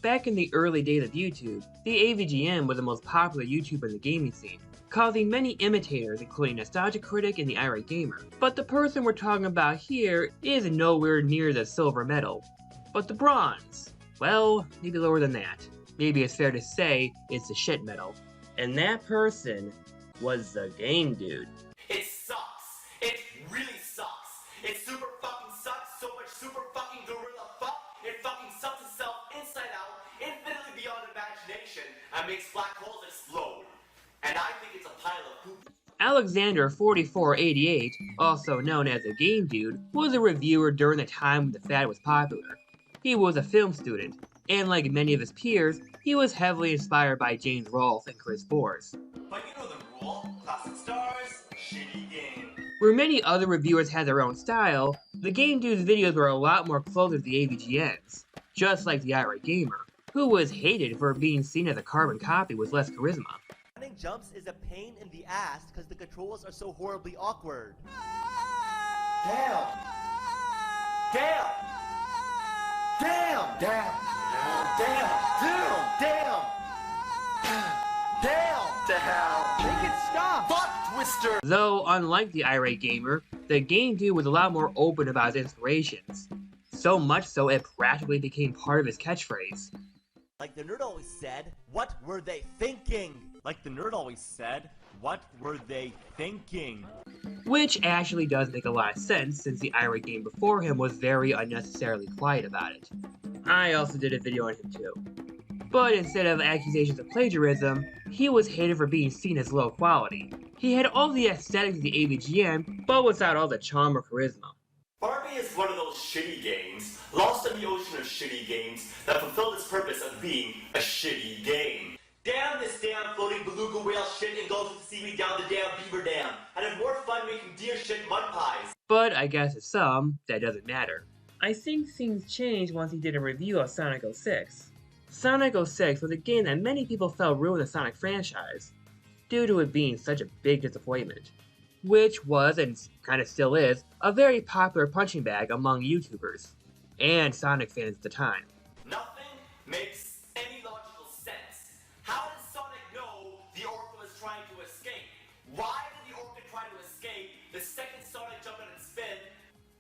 Back in the early days of YouTube, the AVGN was the most popular YouTuber in the gaming scene, causing many imitators including Nostalgia Critic and the Irate Gamer. But the person we're talking about here is nowhere near the silver medal. But the bronze, well, maybe lower than that. Maybe it's fair to say it's the shit medal. And that person was the Game Dude. It sucks. It really sucks. It super fucking sucks. So much super fucking gorilla fuck. It fucking sucks itself inside out, infinitely beyond imagination, and makes black holes explode. And I think it's a pile of poop. Alexander4488, also known as the Game Dude, was a reviewer during the time when the fad was popular. He was a film student, and like many of his peers, he was heavily inspired by James Rolfe and Chris Bores. But you know the rule, classic stars, shitty game. Where many other reviewers had their own style, the Game Dude's videos were a lot more closer to the AVGN's, just like the Irate Gamer, who was hated for being seen as a carbon copy with less charisma. Running jumps is a pain in the ass because the controls are so horribly awkward. Damn! Damn! Damn! Damn! Damn! Damn! Damn! Damn! Damn! Make it stop! Fuck Twister! Though, unlike the Irate Gamer, the Game Dude was a lot more open about his inspirations. So much so it practically became part of his catchphrase. Like the nerd always said, what were they thinking? Like the nerd always said, what were they thinking? Which actually does make a lot of sense since the Irate Game before him was very unnecessarily quiet about it. I also did a video on him too. But instead of accusations of plagiarism, he was hated for being seen as low quality. He had all the aesthetics of the AVGN, but without all the charm or charisma. Barbie is one of those shitty games, lost in the ocean of shitty games, that fulfilled its purpose of being a shitty game. Damn this damn floating beluga whale shit and goes with the seaweed down the damn beaver dam, and have more fun making deer shit mud pies. But I guess to some, that doesn't matter. I think things changed once he did a review of Sonic 06. Sonic 06 was a game that many people felt ruined the Sonic franchise, due to it being such a big disappointment. Which was, and kinda still is, a very popular punching bag among YouTubers, and Sonic fans at the time. Nothing makes any logical sense. How did Sonic know the Orca was trying to escape? Why did the Orca try to escape the second Sonic jumped on its fin?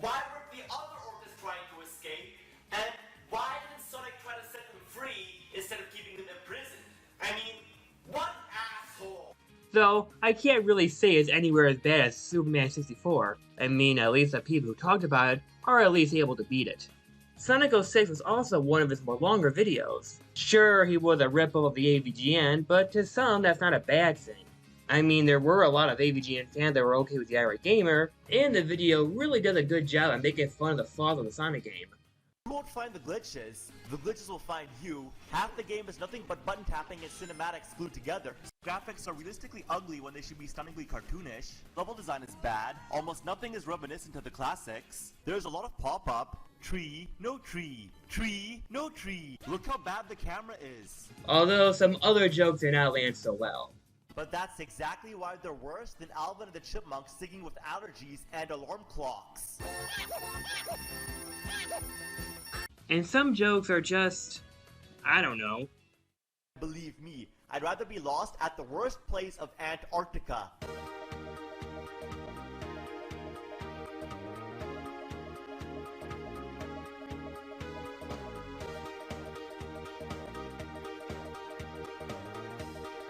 Why weren't the other Orcas trying to escape? And why didn't Sonic try to set them free instead of keeping them in prison? I mean, what asshole? Though, I can't really say it's anywhere as bad as Superman 64. I mean, at least the people who talked about it are at least able to beat it. Sonic 06 was also one of his more longer videos. Sure, he was a ripoff of the AVGN, but to some, that's not a bad thing. I mean, there were a lot of AVGN fans that were okay with the Irate Gamer, and the video really does a good job at making fun of the flaws of the Sonic game. You won't find the glitches will find you. Half the game is nothing but button tapping and cinematics glued together. Graphics are realistically ugly when they should be stunningly cartoonish. Level design is bad. Almost nothing is reminiscent of the classics. There's a lot of pop-up. Tree, no tree. Tree, no tree. Look how bad the camera is. Although some other jokes did not land so well. But that's exactly why they're worse than Alvin and the Chipmunks singing with allergies and alarm clocks. And some jokes are just, I don't know. Believe me, I'd rather be lost at the worst place of Antarctica.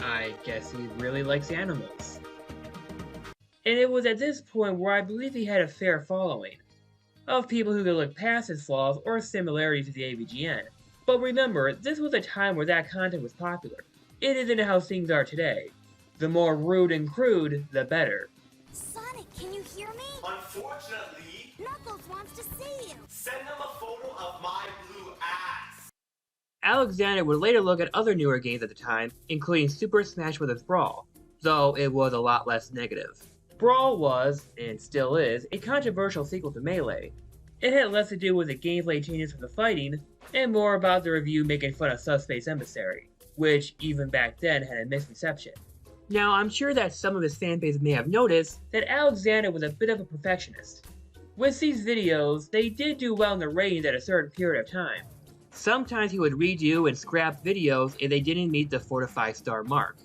I guess he really likes animals. And it was at this point where I believe he had a fair following, of people who could look past his flaws or similarities to the AVGN. But remember, this was a time where that content was popular. It isn't how things are today. The more rude and crude, the better. Sonic, can you hear me? Unfortunately, Knuckles wants to see you. send them a photo of my blue ass. Alexander would later look at other newer games at the time, including Super Smash Bros. Brawl, though it was a lot less negative. Brawl was, and still is, a controversial sequel to Melee. It had less to do with the gameplay changes from the fighting, and more about the review making fun of Subspace Emissary, which even back then had a mixed reception. Now, I'm sure that some of his fanbase may have noticed that Alexander was a bit of a perfectionist. With these videos, they did do well in the ratings at a certain period of time, Sometimes he would redo and scrap videos if they didn't meet the 4 to 5 star mark.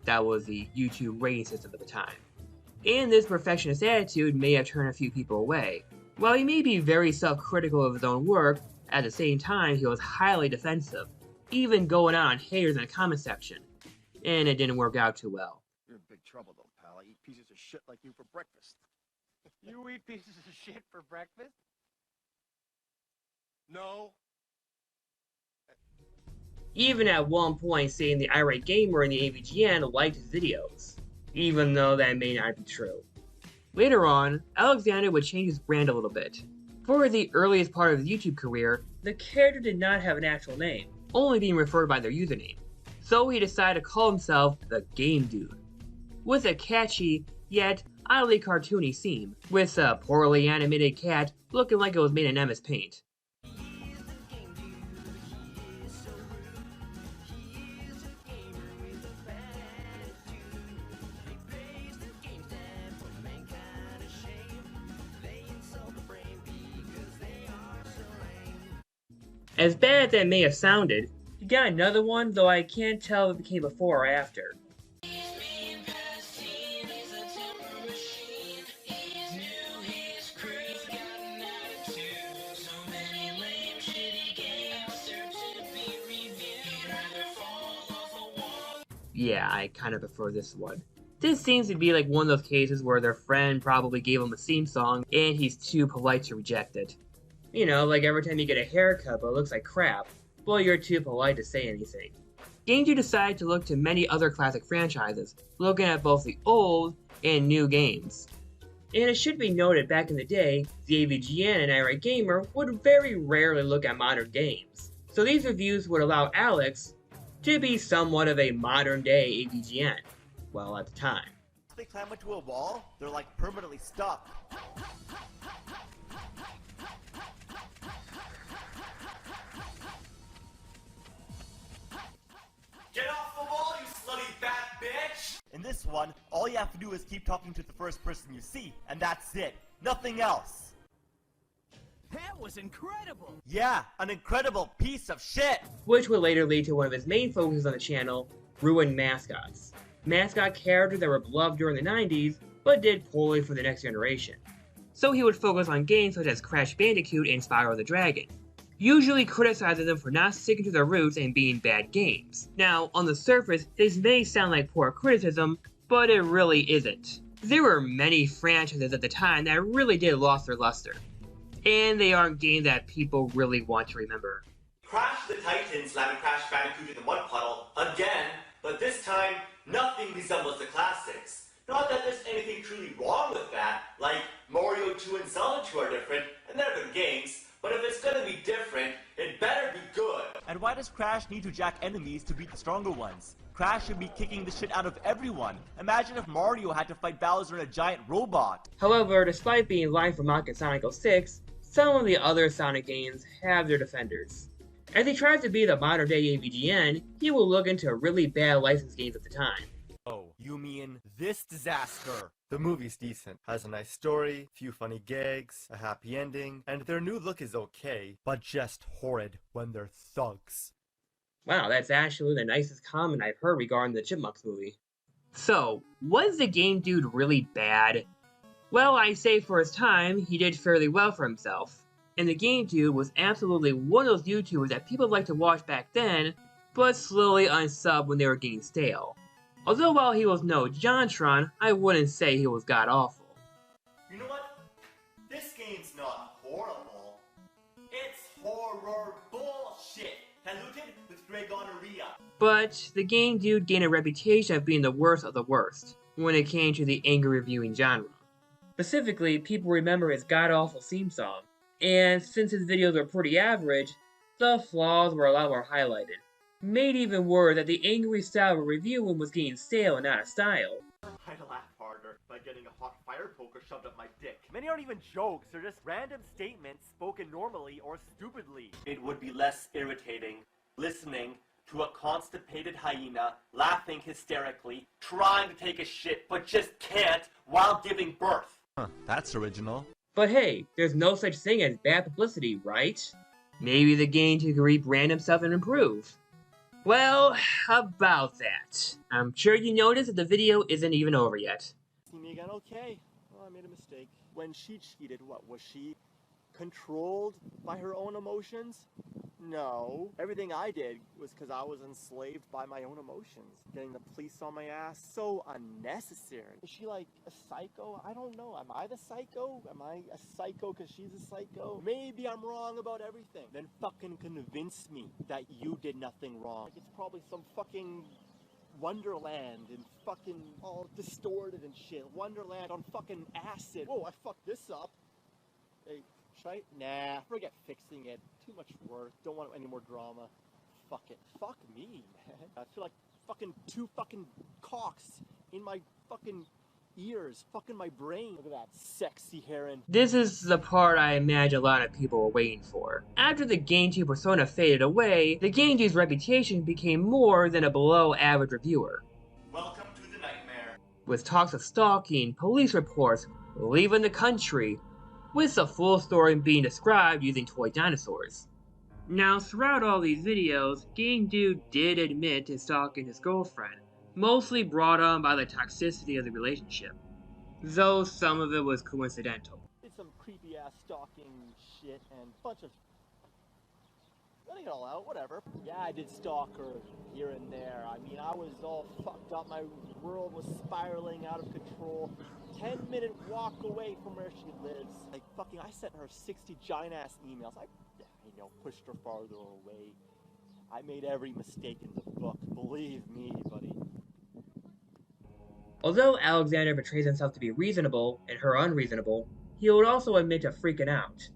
That was the YouTube rating system at the time. And this perfectionist attitude may have turned a few people away. While he may be very self-critical of his own work, at the same time he was highly defensive, even going out on haters in the comment section. And it didn't work out too well. You're in big trouble though, pal. I eat pieces of shit like you for breakfast. You eat pieces of shit for breakfast? No. Even at one point saying the Irate gamer in the AVGN liked his videos, even though that may not be true. Later on, Alexander would change his brand a little bit. For the earliest part of his YouTube career, the character did not have an actual name, only being referred by their username. So he decided to call himself the Game Dude, with a catchy, yet oddly cartoony theme, with a poorly animated cat looking like it was made in MS Paint. As bad as that may have sounded, he got another one, though I can't tell if it came before or after. Yeah, I kind of prefer this one. This seems to be like one of those cases where their friend probably gave him a theme song and he's too polite to reject it. You know, like every time you get a haircut but it looks like crap, well, you're too polite to say anything. GameDude decided to look to many other classic franchises, looking at both the old and new games. And it should be noted back in the day, the AVGN and Irate Gamer would very rarely look at modern games. So these reviews would allow Alex to be somewhat of a modern day AVGN, well, at the time. If they climb into a wall, they're like permanently stuck. Get off the wall, you slutty fat bitch! In this one, all you have to do is keep talking to the first person you see, and that's it. Nothing else. That was incredible! Yeah, an incredible piece of shit! Which would later lead to one of his main focuses on the channel, ruined mascots. Mascot characters that were beloved during the 90s, but did poorly for the next generation. So he would focus on games such as Crash Bandicoot and Spyro the Dragon, usually criticizing them for not sticking to their roots and being bad games. Now, on the surface, this may sound like poor criticism, but it really isn't. There were many franchises at the time that really did lose their luster, and they aren't games that people really want to remember. Crash the Titan slamming Crash Bandicoot in the mud puddle again, but this time, nothing resembles the classics. Not that there's anything truly wrong with that, like Mario 2 and Zelda 2 are different, and they're good games, but if it's gonna be different, it better be good. And why does Crash need to jack enemies to beat the stronger ones? Crash should be kicking the shit out of everyone. Imagine if Mario had to fight Bowser in a giant robot. However, despite being line for Mock and Sonic 06, some of the other Sonic games have their defenders. As he tries to be the modern day AVGN, he will look into really bad licensed games at the time. Oh, you mean this disaster? The movie's decent, has a nice story, few funny gags, a happy ending, and their new look is okay, but just horrid when they're thugs. Wow, that's actually the nicest comment I've heard regarding the Chipmunks movie. So, was the Game Dude really bad? Well, I say for his time, he did fairly well for himself. And the Game Dude was absolutely one of those YouTubers that people liked to watch back then, but slowly unsubbed when they were getting stale. Although while he was no JonTron, I wouldn't say he was god-awful. You know what? This game's not horrible. It's horror bullshit. Diluted with Dragonorrhea. But the Game Dude gained a reputation of being the worst of the worst when it came to the angry reviewing genre. Specifically, people remember his god-awful theme song, and since his videos were pretty average, the flaws were a lot more highlighted. Made even worse that the angry style of reviewing was getting stale and out of style. I'd laugh harder by getting a hot fire poker shoved up my dick. Many aren't even jokes, they're just random statements spoken normally or stupidly. It would be less irritating listening to a constipated hyena laughing hysterically, trying to take a shit but just can't while giving birth. Huh, that's original. But hey, there's no such thing as bad publicity, right? Maybe the game could rebrand himself and improve. Well, about that. I'm sure you noticed that the video isn't even over yet. See me again? Okay. Well, I made a mistake. When she cheated, what, was she controlled by her own emotions? No. Everything I did was because I was enslaved by my own emotions. Getting the police on my ass, so unnecessary. Is she like a psycho? I don't know. Am I the psycho? Am I a psycho because she's a psycho? Maybe I'm wrong about everything. Then fucking convince me that you did nothing wrong. Like, it's probably some fucking Wonderland and fucking all distorted and shit. Wonderland on fucking acid. Whoa, I fucked this up. Hey, should I? Nah, forget fixing it. Too much work. Don't want any more drama. Fuck it. Fuck me, man. I feel like fucking two fucking cocks in my fucking ears. Fucking my brain. Look at that sexy heron. This is the part I imagine a lot of people were waiting for. After the Game 2 persona faded away, the Game 2's reputation became more than a below-average reviewer. Welcome to the nightmare. With talks of stalking, police reports, leaving the country, with the full story being described using toy dinosaurs. Now, throughout all these videos, Game Dude did admit to stalking his girlfriend, mostly brought on by the toxicity of the relationship, though some of it was coincidental. Did some creepy ass stalking shit and bunch of letting it all out, whatever. Yeah, I did stalk her here and there. I mean, I was all fucked up. My world was spiraling out of control. 10-minute walk away from where she lives. Like, fucking, I sent her 60 giant ass emails. I pushed her farther away. I made every mistake in the book. Believe me, buddy. Although Alexander portrays himself to be reasonable and her unreasonable, he would also admit to freaking out.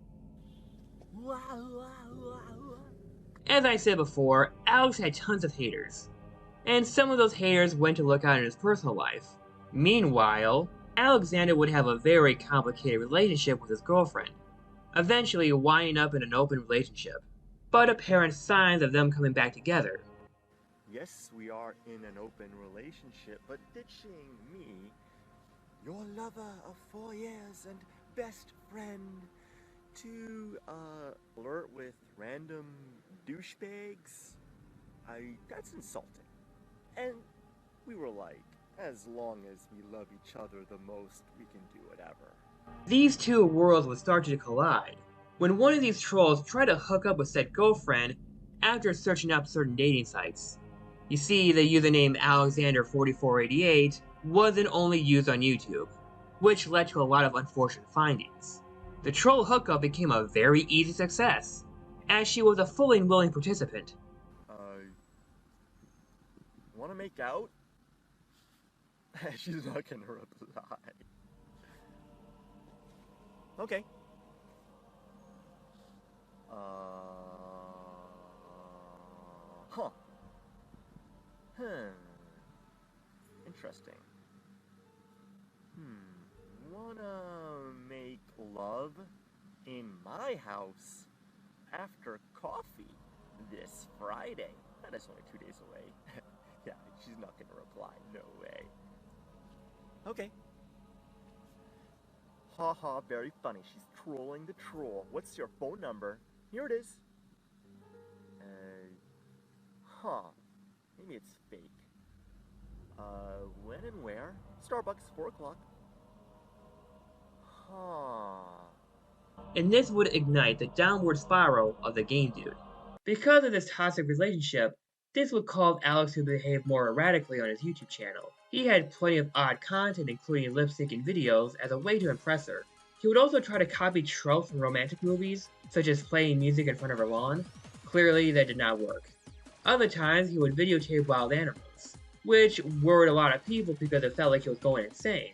As I said before, Alex had tons of haters, and some of those haters went to look out in his personal life. Meanwhile, Alexander would have a very complicated relationship with his girlfriend, eventually winding up in an open relationship, but apparent signs of them coming back together. Yes, we are in an open relationship, but ditching me, your lover of 4 years and best friend, to flirt with random douchebags, that's insulting. And we were like, as long as we love each other the most, we can do whatever. These two worlds would start to collide when one of these trolls tried to hook up with said girlfriend after searching up certain dating sites. You see, the username Alexander4488 wasn't only used on YouTube, which led to a lot of unfortunate findings. The troll hookup became a very easy success, as she was a fully willing participant. Wanna make out? She's not gonna reply. Okay. Huh. Interesting. Wanna make love in my house after coffee this Friday? That is only 2 days away. Yeah, she's not gonna reply. No way. Okay. Haha, very funny. She's trolling the troll. What's your phone number? Here it is. Maybe it's fake. When and where? Starbucks, 4 o'clock. And this would ignite the downward spiral of the Game Dude. Because of this toxic relationship, this would cause Alex to behave more erratically on his YouTube channel. He had plenty of odd content, including lip-syncing videos, as a way to impress her. He would also try to copy tropes from romantic movies, such as playing music in front of her lawn. Clearly, that did not work. Other times, he would videotape wild animals, which worried a lot of people because it felt like he was going insane.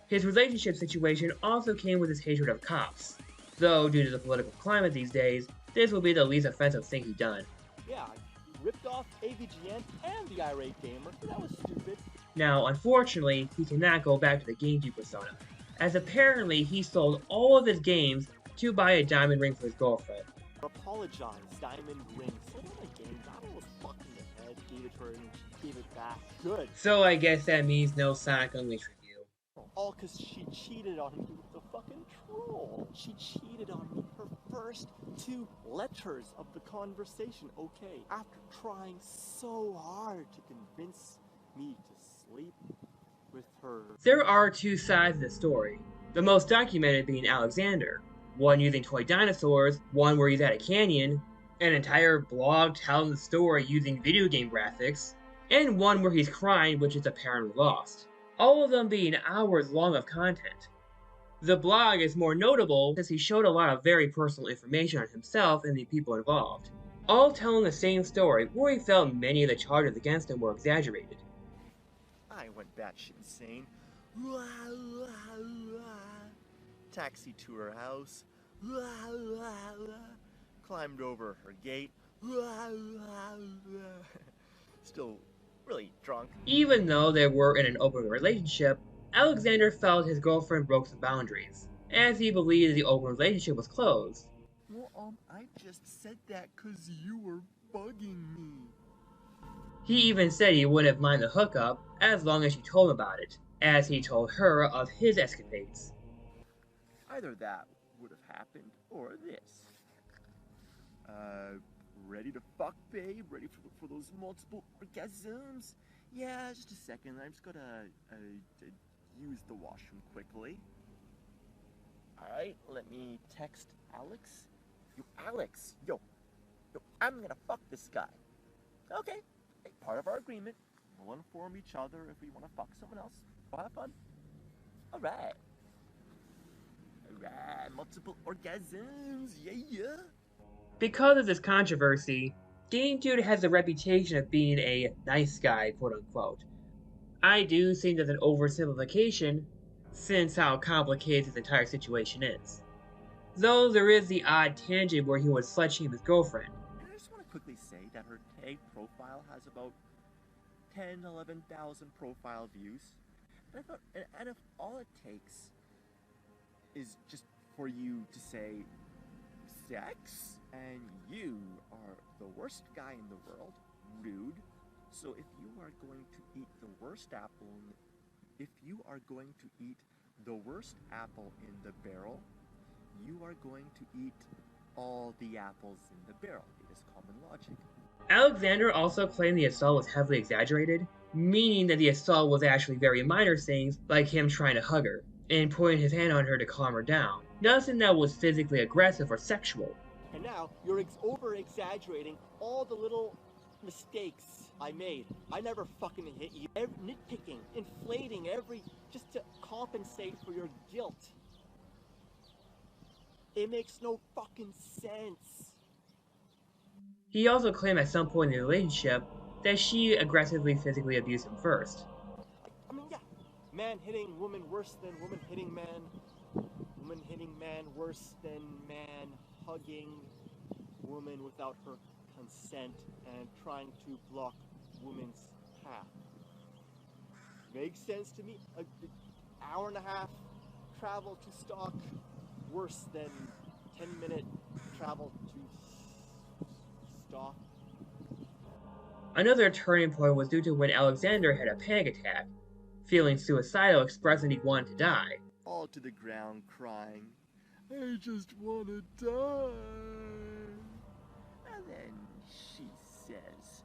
His relationship situation also came with his hatred of cops, though due to the political climate these days, this will be the least offensive thing he's done. Yeah, I ripped off AVGN and the Irate gamer. That was stupid. Now, unfortunately, he cannot go back to the Game 2 persona, as apparently he sold all of his games to buy a diamond ring for his girlfriend. Apologize, diamond ring. Sold all my games. I was fucking the head. Gave it to her and she gave it back. Good. So I guess that means no Sonic Unleashed review. All because she cheated on me with the fucking troll. She cheated on me her first 2 letters of the conversation, okay? After trying so hard to convince me to sleep with her. There are two sides of the story, the most documented being Alexander, one using toy dinosaurs, one where he's at a canyon, an entire blog telling the story using video game graphics, and one where he's crying, which is apparently lost. All of them being hours long of content. The blog is more notable since he showed a lot of very personal information on himself and the people involved, all telling the same story where he felt many of the charges against him were exaggerated. I went batshit insane. Taxi to her house. Climbed over her gate. Still really drunk. Even though they were in an open relationship, Alexander felt his girlfriend broke some boundaries, as he believed the open relationship was closed. Well, I just said that 'cause you were bugging me. He even said he wouldn't mind the hookup as long as she told him about it, as he told her of his escapades. Either that would have happened, or this. Ready to fuck, babe? Ready for those multiple orgasms? Yeah, just a second. I'm just gonna use the washroom quickly. Alright, let me text Alex. Yo, Alex! Yo, I'm gonna fuck this guy. Okay, part of our agreement. We'll inform each other if we want to fuck someone else. We'll have fun. Alright. Alright, multiple orgasms, yeah. Because of this controversy, Game Dude has a reputation of being a nice guy, quote unquote. I do think that's an oversimplification, since how complicated this entire situation is. Though there is the odd tangent where he would slut-shame his girlfriend. I just want to quickly say that her tag profile has about 10-11,000 profile views. And if all it takes is just for you to say sex, and you are the worst guy in the world, rude. So if you are going to eat the worst apple, in the barrel, you are going to eat all the apples in the barrel. It is common logic. Alexander also claimed the assault was heavily exaggerated, meaning that the assault was actually very minor things like him trying to hug her and putting his hand on her to calm her down. Nothing that was physically aggressive or sexual. And now you're over-exaggerating all the little mistakes I made. I never fucking hit you. Nitpicking, inflating just to compensate for your guilt. It makes no fucking sense. He also claimed at some point in the relationship that she aggressively physically abused him first. I mean, yeah. Man hitting woman worse than woman hitting man. Woman hitting man worse than man hugging woman without her consent and trying to block woman's path. Makes sense to me. An hour and a half travel to stalk worse than 10-minute travel to stalk. Another turning point was due to when Alexander had a panic attack, feeling suicidal, expressing he wanted to die. All to the ground crying, I just want to die. And then she says,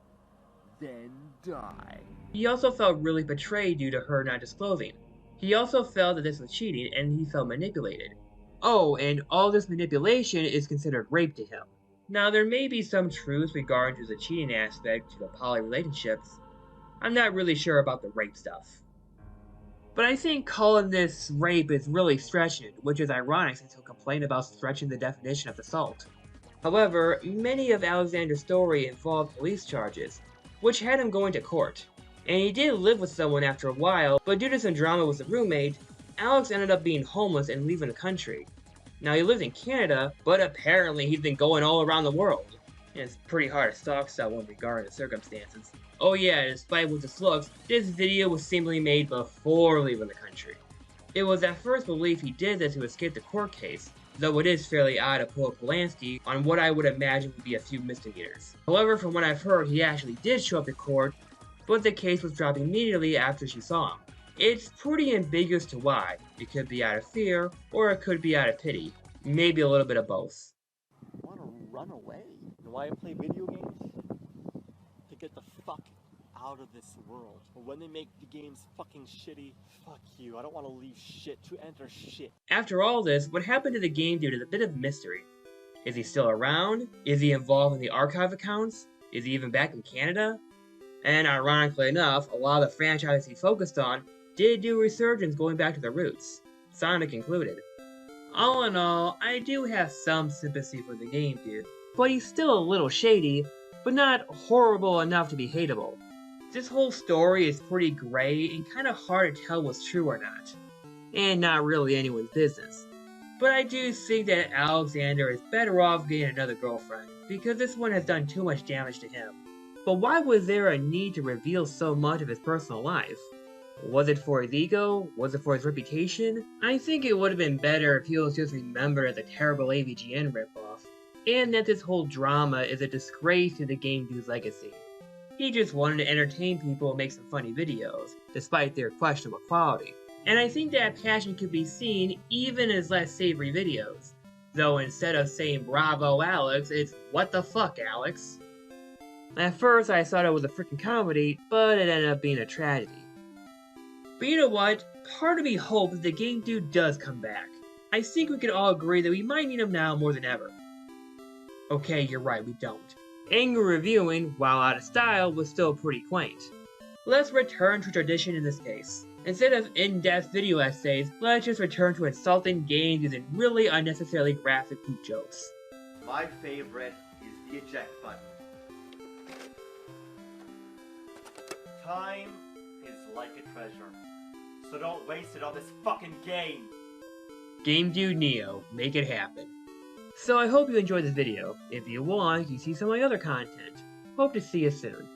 then die. He also felt really betrayed due to her not disclosing. He also felt that this was cheating and he felt manipulated. Oh, and all this manipulation is considered rape to him. Now, there may be some truth regarding to the cheating aspect to the poly relationships. I'm not really sure about the rape stuff. But I think calling this rape is really stretching it, which is ironic since he'll complain about stretching the definition of assault. However, many of Alexander's story involved police charges, which had him going to court. And he did live with someone after a while, but due to some drama with a roommate, Alex ended up being homeless and leaving the country. Now he lives in Canada, but apparently he's been going all around the world. And it's pretty hard to stalk someone regarding the circumstances. Oh yeah, despite what this looks, this video was seemingly made before leaving the country. It was at first believed he did this to escape the court case, though it is fairly odd to pull Polanski on what I would imagine would be a few misdemeanors. However, from what I've heard, he actually did show up to court, but the case was dropped immediately after she saw him. It's pretty ambiguous to why. It could be out of fear, or it could be out of pity. Maybe a little bit of both. Want to run away. And why I play video games? To get the fuck out of this world. But when they make the games fucking shitty, fuck you. I don't want to leave shit to enter shit. After all this, what happened to the game dude is a bit of mystery. Is he still around? Is he involved in the archive accounts? Is he even back in Canada? And ironically enough, a lot of the franchises he focused on did do resurgence going back to their roots, Sonic included. All in all, I do have some sympathy for the game dude, but he's still a little shady, but not horrible enough to be hateable. This whole story is pretty gray and kinda hard to tell what's true or not, and not really anyone's business. But I do think that Alexander is better off getting another girlfriend, because this one has done too much damage to him. But why was there a need to reveal so much of his personal life? Was it for his ego? Was it for his reputation? I think it would have been better if he was just remembered as a terrible AVGN ripoff, and that this whole drama is a disgrace to the game dude's legacy. He just wanted to entertain people and make some funny videos, despite their questionable quality. And I think that passion could be seen even in his less savory videos. Though instead of saying bravo Alex, it's what the fuck Alex? At first I thought it was a freaking comedy, but it ended up being a tragedy. But you know what? Part of me hopes that the game dude does come back. I think we can all agree that we might need him now more than ever. Okay, you're right, we don't. Angry reviewing, while out of style, was still pretty quaint. Let's return to tradition in this case. Instead of in-depth video essays, let's just return to insulting games using really unnecessarily graphic poop jokes. My favorite is the eject button. Time is like a treasure, so don't waste it on this fucking game. Game Dude Neo, make it happen. So I hope you enjoyed this video. If you want, you can see some of my other content. Hope to see you soon.